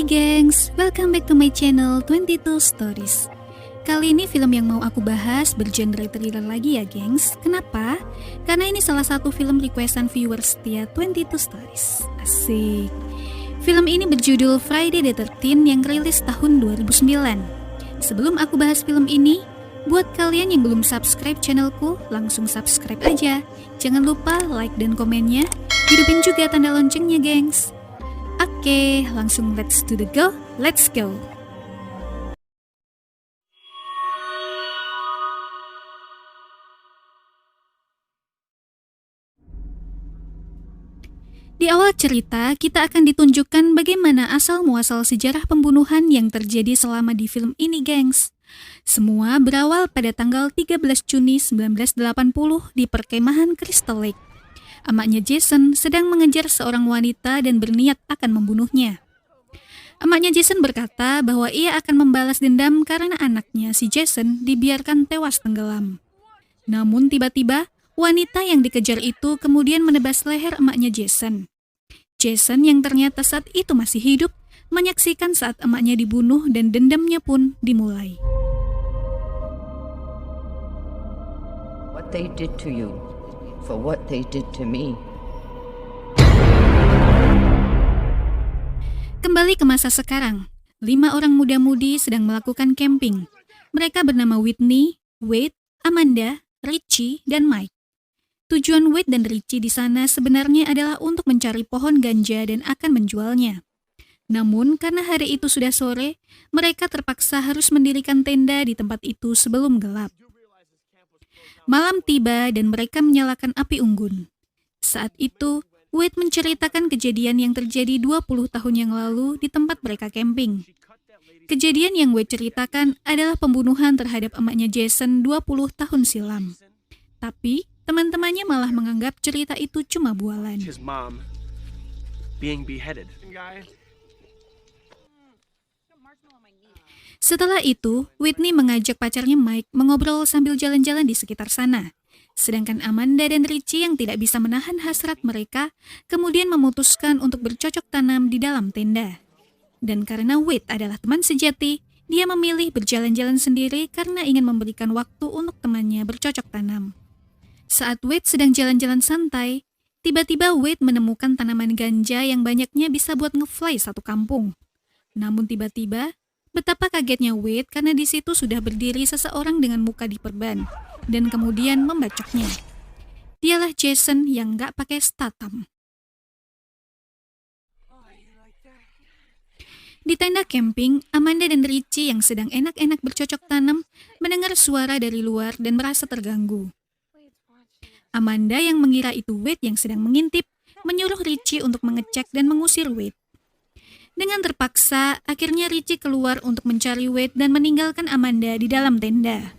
Hai gengs, welcome back to my channel 22 Stories. Kali ini film yang mau aku bahas bergenre thriller lagi ya gengs. Kenapa? Karena ini salah satu film requestan viewers setia 22 Stories. Asik. Film ini berjudul Friday the 13th yang rilis tahun 2009. Sebelum aku bahas film ini, buat kalian yang belum subscribe channelku, langsung subscribe aja. Jangan lupa like dan komennya, hidupin juga tanda loncengnya gengs. Oke, langsung let's go. Di awal cerita, kita akan ditunjukkan bagaimana asal-muasal sejarah pembunuhan yang terjadi selama di film ini, gengs. Semua berawal pada tanggal 13 Juni 1980 di perkemahan Crystal Lake. Emaknya Jason sedang mengejar seorang wanita dan berniat akan membunuhnya. Emaknya Jason berkata bahwa ia akan membalas dendam karena anaknya, si Jason, dibiarkan tewas tenggelam. Namun tiba-tiba, wanita yang dikejar itu kemudian menebas leher emaknya Jason. Jason yang ternyata saat itu masih hidup, menyaksikan saat emaknya dibunuh dan dendamnya pun dimulai. What they did to you, for what they did to me. Kembali ke masa sekarang, 5 orang muda-mudi sedang melakukan camping. Mereka bernama Whitney, Wade, Amanda, Richie, dan Mike. Tujuan Wade dan Richie di sana sebenarnya adalah untuk mencari pohon ganja dan akan menjualnya. Namun, karena hari itu sudah sore, mereka terpaksa harus mendirikan tenda di tempat itu sebelum gelap. Malam tiba dan mereka menyalakan api unggun. Saat itu, Wade menceritakan kejadian yang terjadi 20 tahun yang lalu di tempat mereka camping. Kejadian yang Wade ceritakan adalah pembunuhan terhadap emaknya Jason 20 tahun silam. Tapi, teman-temannya malah menganggap cerita itu cuma bualan. Setelah itu, Whitney mengajak pacarnya Mike mengobrol sambil jalan-jalan di sekitar sana. Sedangkan Amanda dan Richie yang tidak bisa menahan hasrat mereka, kemudian memutuskan untuk bercocok tanam di dalam tenda. Dan karena Wade adalah teman sejati, dia memilih berjalan-jalan sendiri karena ingin memberikan waktu untuk temannya bercocok tanam. Saat Wade sedang jalan-jalan santai, tiba-tiba Wade menemukan tanaman ganja yang banyaknya bisa buat ngefly satu kampung. Namun tiba-tiba, betapa kagetnya Wade karena di situ sudah berdiri seseorang dengan muka diperban dan kemudian membacoknya. Dialah Jason yang gak pakai statam. Di tenda camping, Amanda dan Richie yang sedang enak-enak bercocok tanam mendengar suara dari luar dan merasa terganggu. Amanda yang mengira itu Wade yang sedang mengintip, menyuruh Richie untuk mengecek dan mengusir Wade. Dengan terpaksa, akhirnya Richie keluar untuk mencari Wade dan meninggalkan Amanda di dalam tenda.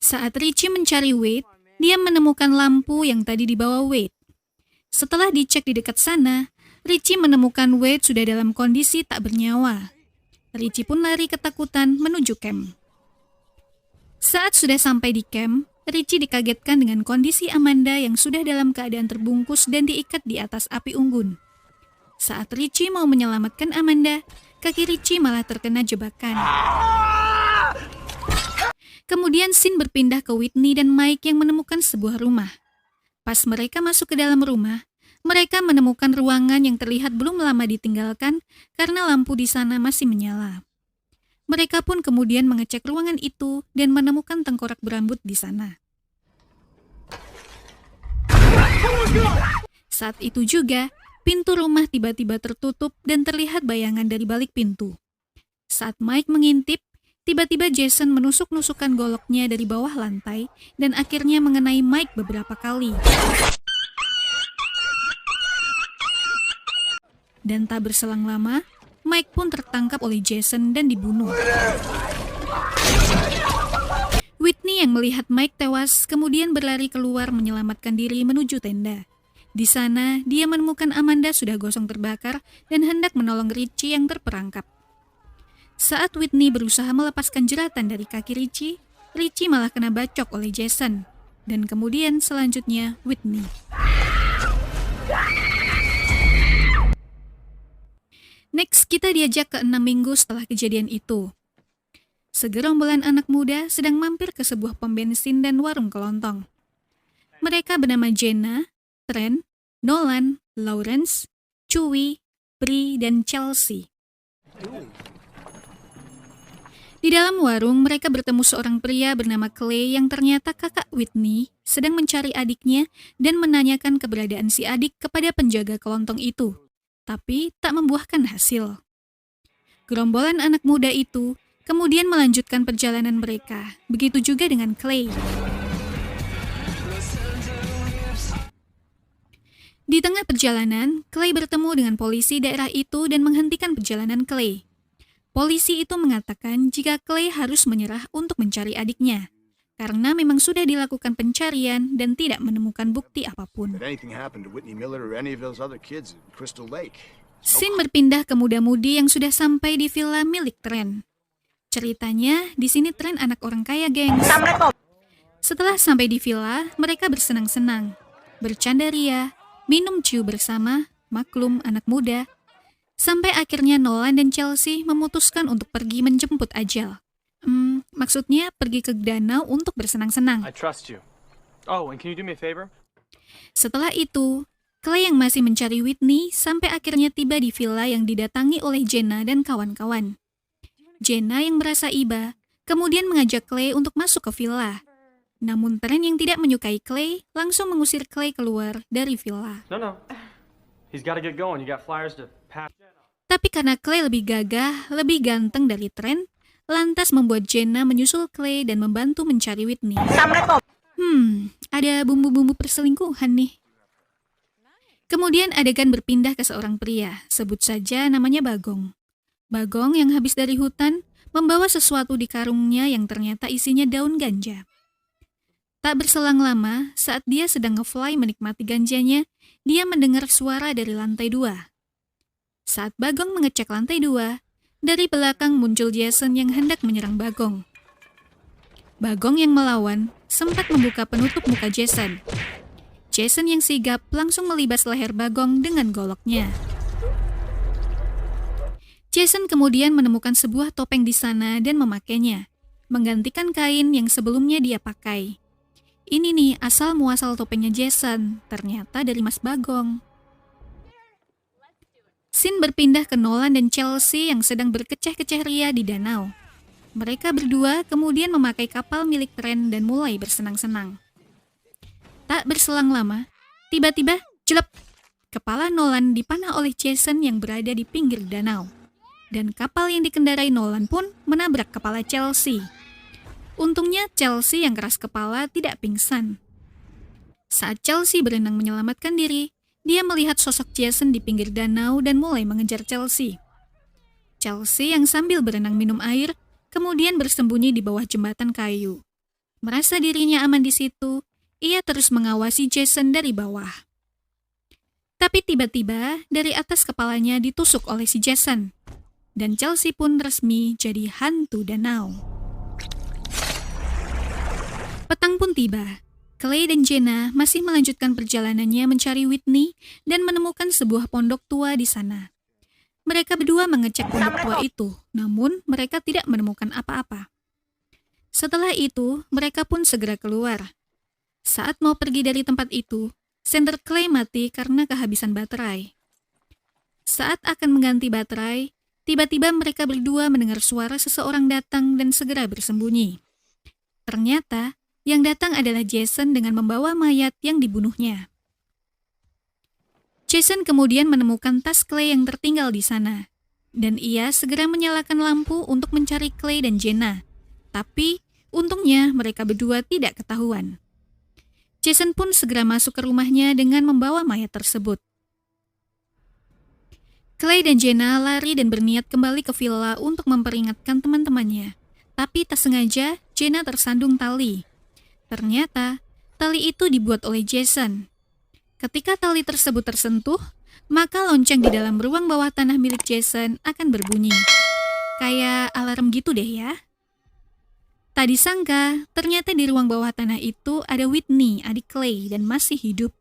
Saat Richie mencari Wade, dia menemukan lampu yang tadi dibawa Wade. Setelah dicek di dekat sana, Richie menemukan Wade sudah dalam kondisi tak bernyawa. Richie pun lari ketakutan menuju camp. Saat sudah sampai di camp, Richie dikagetkan dengan kondisi Amanda yang sudah dalam keadaan terbungkus dan diikat di atas api unggun. Saat Richie mau menyelamatkan Amanda, kaki Richie malah terkena jebakan. Kemudian scene berpindah ke Whitney dan Mike yang menemukan sebuah rumah. Pas mereka masuk ke dalam rumah, mereka menemukan ruangan yang terlihat belum lama ditinggalkan karena lampu di sana masih menyala. Mereka pun kemudian mengecek ruangan itu dan menemukan tengkorak berambut di sana. Saat itu juga, pintu rumah tiba-tiba tertutup dan terlihat bayangan dari balik pintu. Saat Mike mengintip, tiba-tiba Jason menusuk-nusukkan goloknya dari bawah lantai dan akhirnya mengenai Mike beberapa kali. Dan tak berselang lama, Mike pun tertangkap oleh Jason dan dibunuh. Whitney yang melihat Mike tewas kemudian berlari keluar menyelamatkan diri menuju tenda. Di sana, dia menemukan Amanda sudah gosong terbakar dan hendak menolong Richie yang terperangkap. Saat Whitney berusaha melepaskan jeratan dari kaki Richie, Richie malah kena bacok oleh Jason. Dan kemudian selanjutnya Whitney. Next, kita Ternyata diajak ke 6 minggu setelah kejadian itu. Segerombolan anak muda sedang mampir ke sebuah pom bensin dan warung kelontong. Mereka bernama Jenna, Trent, Nolan, Lawrence, Chewie, Bree, dan Chelsea. Di dalam warung, mereka bertemu seorang pria bernama Clay yang ternyata kakak Whitney sedang mencari adiknya dan menanyakan keberadaan si adik kepada penjaga kelontong itu, tapi tak membuahkan hasil. Gerombolan anak muda itu kemudian melanjutkan perjalanan mereka, begitu juga dengan Clay. Di tengah perjalanan, Clay bertemu dengan polisi daerah itu dan menghentikan perjalanan Clay. Polisi itu mengatakan jika Clay harus menyerah untuk mencari adiknya, karena memang sudah dilakukan pencarian dan tidak menemukan bukti apapun. If anything happened to Whitney Miller or any of those other kids in Crystal Lake. Scene berpindah ke muda-mudi yang sudah sampai di villa milik Trent. Ceritanya, di sini Trent anak orang kaya, gengs. Setelah sampai di villa, mereka bersenang-senang, bercanda ria, minum ciu bersama, maklum anak muda. Sampai akhirnya Nolan dan Chelsea memutuskan untuk pergi menjemput ajal. Maksudnya pergi ke danau untuk bersenang-senang. I trust you. Oh, and can you do me a favor? Setelah itu, Clay yang masih mencari Whitney sampai akhirnya tiba di villa yang didatangi oleh Jenna dan kawan-kawan. Jenna yang merasa iba, kemudian mengajak Clay untuk masuk ke villa. Namun Trent yang tidak menyukai Clay langsung mengusir Clay keluar dari villa. No. He's got to get going. You got flyers to pass. Tapi karena Clay lebih gagah, lebih ganteng dari Trent, lantas membuat Jenna menyusul Clay dan membantu mencari Whitney. Ada bumbu-bumbu perselingkuhan nih. Kemudian adegan berpindah ke seorang pria, sebut saja namanya Bagong. Bagong yang habis dari hutan, membawa sesuatu di karungnya yang ternyata isinya daun ganja. Tak berselang lama, saat dia sedang nge-fly menikmati ganjanya, dia mendengar suara dari lantai 2. Saat Bagong mengecek lantai 2, dari belakang muncul Jason yang hendak menyerang Bagong. Bagong yang melawan sempat membuka penutup muka Jason. Jason yang sigap langsung melibas leher Bagong dengan goloknya. Jason kemudian menemukan sebuah topeng di sana dan memakainya, menggantikan kain yang sebelumnya dia pakai. Ini nih asal muasal topengnya Jason, ternyata dari Mas Bagong. Scene berpindah ke Nolan dan Chelsea yang sedang berkeceh-keceh ria di danau. Mereka berdua kemudian memakai kapal milik Trent dan mulai bersenang-senang. Tak berselang lama, tiba-tiba jelep, kepala Nolan dipanah oleh Jason yang berada di pinggir danau. Dan kapal yang dikendarai Nolan pun menabrak kepala Chelsea. Untungnya Chelsea yang keras kepala tidak pingsan. Saat Chelsea berenang menyelamatkan diri, dia melihat sosok Jason di pinggir danau dan mulai mengejar Chelsea. Chelsea yang sambil berenang minum air, kemudian bersembunyi di bawah jembatan kayu. Merasa dirinya aman di situ, ia terus mengawasi Jason dari bawah. Tapi tiba-tiba dari atas kepalanya ditusuk oleh si Jason. Dan Chelsea pun resmi jadi hantu danau. Petang pun tiba. Clay dan Jenna masih melanjutkan perjalanannya mencari Whitney dan menemukan sebuah pondok tua di sana. Mereka berdua mengecek pondok tua itu, namun mereka tidak menemukan apa-apa. Setelah itu, mereka pun segera keluar. Saat mau pergi dari tempat itu, senter Clay mati karena kehabisan baterai. Saat akan mengganti baterai, tiba-tiba mereka berdua mendengar suara seseorang datang dan segera bersembunyi. Ternyata, yang datang adalah Jason dengan membawa mayat yang dibunuhnya. Jason kemudian menemukan tas Clay yang tertinggal di sana, dan ia segera menyalakan lampu untuk mencari Clay dan Jenna. Tapi, untungnya mereka berdua tidak ketahuan. Jason pun segera masuk ke rumahnya dengan membawa mayat tersebut. Clay dan Jenna lari dan berniat kembali ke villa untuk memperingatkan teman-temannya. Tapi tak sengaja, Jenna tersandung tali. Ternyata, tali itu dibuat oleh Jason. Ketika tali tersebut tersentuh, maka lonceng di dalam ruang bawah tanah milik Jason akan berbunyi. Kayak alarm gitu deh ya. Tak disangka, ternyata di ruang bawah tanah itu ada Whitney, adik Clay, dan masih hidup.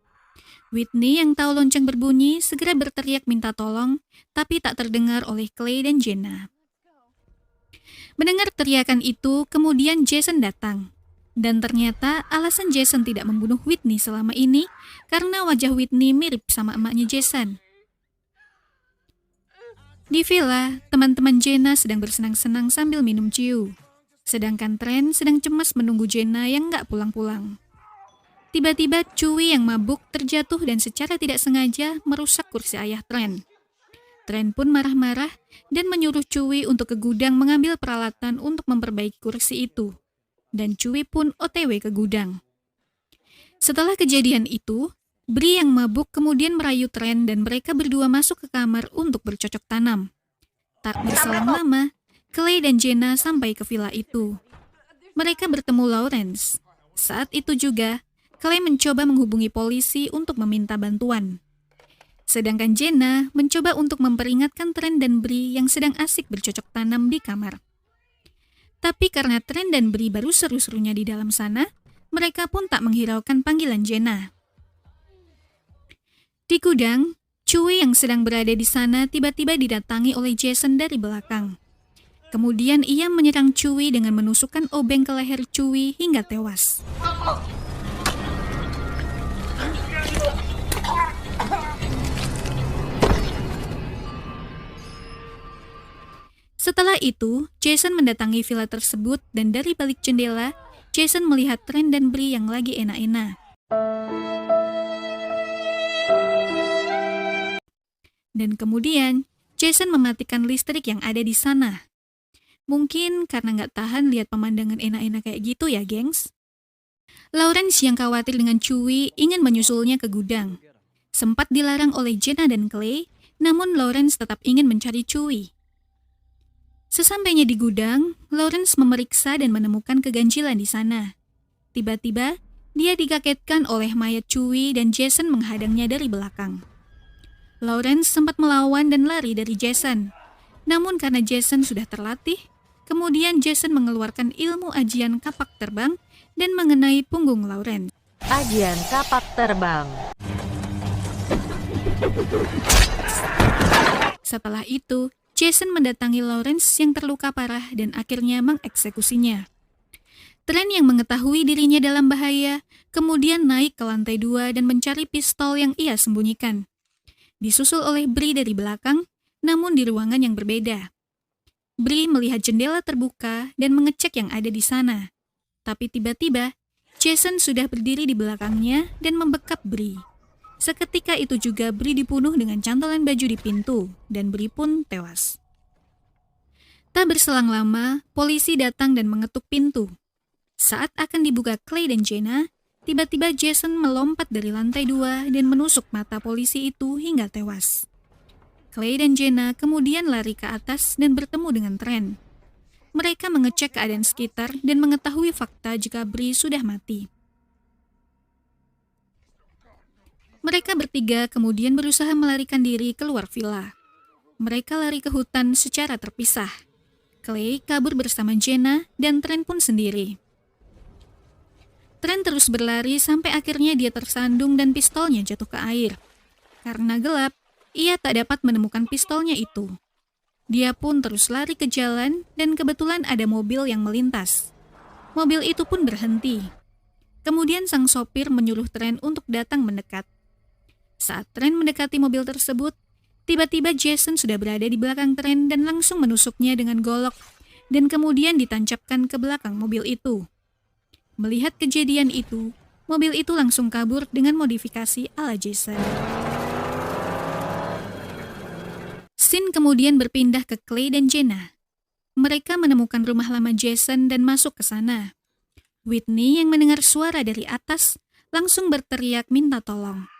Whitney yang tahu lonceng berbunyi segera berteriak minta tolong, tapi tak terdengar oleh Clay dan Jenna. Mendengar teriakan itu, kemudian Jason datang. Dan ternyata alasan Jason tidak membunuh Whitney selama ini karena wajah Whitney mirip sama emaknya Jason. Di villa, teman-teman Jenna sedang bersenang-senang sambil minum ciu. Sedangkan Trent sedang cemas menunggu Jenna yang nggak pulang-pulang. Tiba-tiba Chewie yang mabuk terjatuh dan secara tidak sengaja merusak kursi ayah Trent. Trent pun marah-marah dan menyuruh Chewie untuk ke gudang mengambil peralatan untuk memperbaiki kursi itu. Dan Chewie pun OTW ke gudang. Setelah kejadian itu, Bree yang mabuk kemudian merayu Trent dan mereka berdua masuk ke kamar untuk bercocok tanam. Tak berselang lama, Clay dan Jenna sampai ke villa itu. Mereka bertemu Lawrence. Saat itu juga, Clay mencoba menghubungi polisi untuk meminta bantuan. Sedangkan Jenna mencoba untuk memperingatkan Trent dan Bree yang sedang asik bercocok tanam di kamar. Tapi karena Trent dan Bree baru seru-serunya di dalam sana, mereka pun tak menghiraukan panggilan Jenna. Di gudang, Chewie yang sedang berada di sana tiba-tiba didatangi oleh Jason dari belakang. Kemudian ia menyerang Chewie dengan menusukkan obeng ke leher Chewie hingga tewas. Setelah itu, Jason mendatangi villa tersebut dan dari balik jendela, Jason melihat Trent dan Bree yang lagi enak-enak. Dan kemudian, Jason mematikan listrik yang ada di sana. Mungkin karena nggak tahan lihat pemandangan enak-enak kayak gitu ya, gengs. Lawrence yang khawatir dengan Chewie ingin menyusulnya ke gudang. Sempat dilarang oleh Jenna dan Clay, namun Lawrence tetap ingin mencari Chewie. Sesampainya di gudang, Lawrence memeriksa dan menemukan keganjilan di sana. Tiba-tiba, dia dikagetkan oleh mayat Chewie dan Jason menghadangnya dari belakang. Lawrence sempat melawan dan lari dari Jason. Namun karena Jason sudah terlatih, kemudian Jason mengeluarkan ilmu ajian kapak terbang dan mengenai punggung Lawrence. Ajian kapak terbang. Setelah itu, Jason mendatangi Lawrence yang terluka parah dan akhirnya mengeksekusinya. Trent yang mengetahui dirinya dalam bahaya, kemudian naik ke lantai 2 dan mencari pistol yang ia sembunyikan. Disusul oleh Bree dari belakang, namun di ruangan yang berbeda. Bree melihat jendela terbuka dan mengecek yang ada di sana. Tapi tiba-tiba, Jason sudah berdiri di belakangnya dan membekap Bree. Seketika itu juga Bree dibunuh dengan cantolan baju di pintu, dan Bree pun tewas. Tak berselang lama, polisi datang dan mengetuk pintu. Saat akan dibuka Clay dan Jenna, tiba-tiba Jason melompat dari lantai 2 dan menusuk mata polisi itu hingga tewas. Clay dan Jenna kemudian lari ke atas dan bertemu dengan Trent. Mereka mengecek keadaan sekitar dan mengetahui fakta jika Bree sudah mati. Mereka bertiga kemudian berusaha melarikan diri keluar villa. Mereka lari ke hutan secara terpisah. Clay kabur bersama Jenna dan Trent pun sendiri. Trent terus berlari sampai akhirnya dia tersandung dan pistolnya jatuh ke air. Karena gelap, ia tak dapat menemukan pistolnya itu. Dia pun terus lari ke jalan dan kebetulan ada mobil yang melintas. Mobil itu pun berhenti. Kemudian sang sopir menyuruh Trent untuk datang mendekat. Saat Trent mendekati mobil tersebut, tiba-tiba Jason sudah berada di belakang Trent dan langsung menusuknya dengan golok dan kemudian ditancapkan ke belakang mobil itu. Melihat kejadian itu, mobil itu langsung kabur dengan modifikasi ala Jason. Scene kemudian berpindah ke Clay dan Jenna. Mereka menemukan rumah lama Jason dan masuk ke sana. Whitney yang mendengar suara dari atas langsung berteriak minta tolong.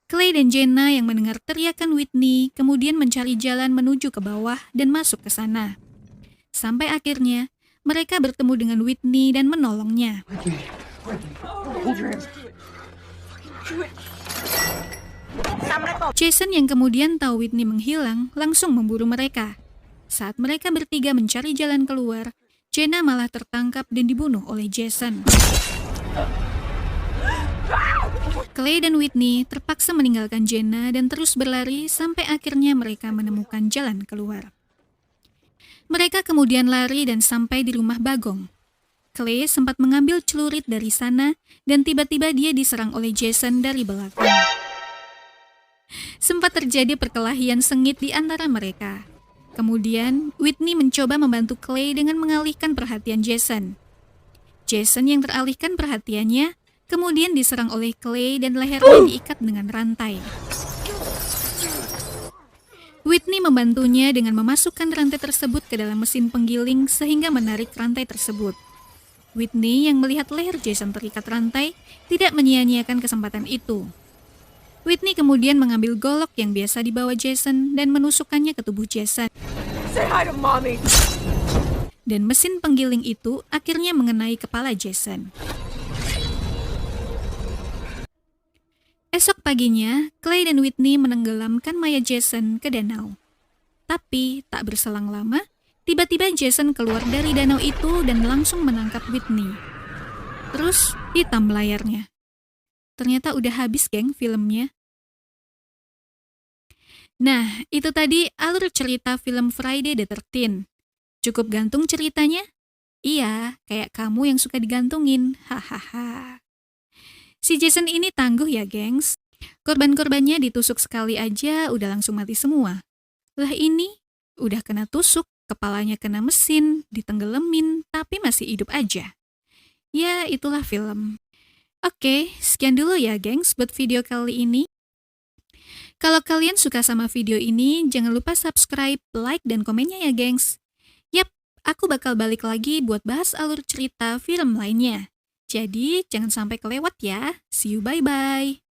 Clay dan Jenna yang mendengar teriakan Whitney kemudian mencari jalan menuju ke bawah dan masuk ke sana. Sampai akhirnya, mereka bertemu dengan Whitney dan menolongnya. Jason yang kemudian tahu Whitney menghilang langsung memburu mereka. Saat mereka bertiga mencari jalan keluar, Jenna malah tertangkap dan dibunuh oleh Jason. Clay dan Whitney terpaksa meninggalkan Jenna dan terus berlari sampai akhirnya mereka menemukan jalan keluar. Mereka kemudian lari dan sampai di rumah Bagong. Clay sempat mengambil celurit dari sana dan tiba-tiba dia diserang oleh Jason dari belakang. Sempat terjadi perkelahian sengit di antara mereka. Kemudian, Whitney mencoba membantu Clay dengan mengalihkan perhatian Jason. Jason yang teralihkan perhatiannya kemudian diserang oleh Clay dan lehernya diikat dengan rantai. Whitney membantunya dengan memasukkan rantai tersebut ke dalam mesin penggiling sehingga menarik rantai tersebut. Whitney yang melihat leher Jason terikat rantai tidak menyia-nyiakan kesempatan itu. Whitney kemudian mengambil golok yang biasa dibawa Jason dan menusukkannya ke tubuh Jason. Say hi to mommy. Dan mesin penggiling itu akhirnya mengenai kepala Jason. Esok paginya, Clay dan Whitney menenggelamkan mayat Jason ke danau. Tapi, tak berselang lama, tiba-tiba Jason keluar dari danau itu dan langsung menangkap Whitney. Terus, hitam layarnya. Ternyata udah habis, geng, filmnya. Nah, itu tadi alur cerita film Friday the 13th. Cukup gantung ceritanya? Iya, kayak kamu yang suka digantungin. Hahaha. Si Jason ini tangguh ya, gengs. Korban-korbannya ditusuk sekali aja udah langsung mati semua. Lah ini, udah kena tusuk, kepalanya kena mesin, ditenggelamin, tapi masih hidup aja. Ya, itulah film. Oke, sekian dulu ya, gengs, buat video kali ini. Kalau kalian suka sama video ini, jangan lupa subscribe, like, dan komennya ya, gengs. Yap, aku bakal balik lagi buat bahas alur cerita film lainnya. Jadi, jangan sampai kelewat ya. See you, bye-bye.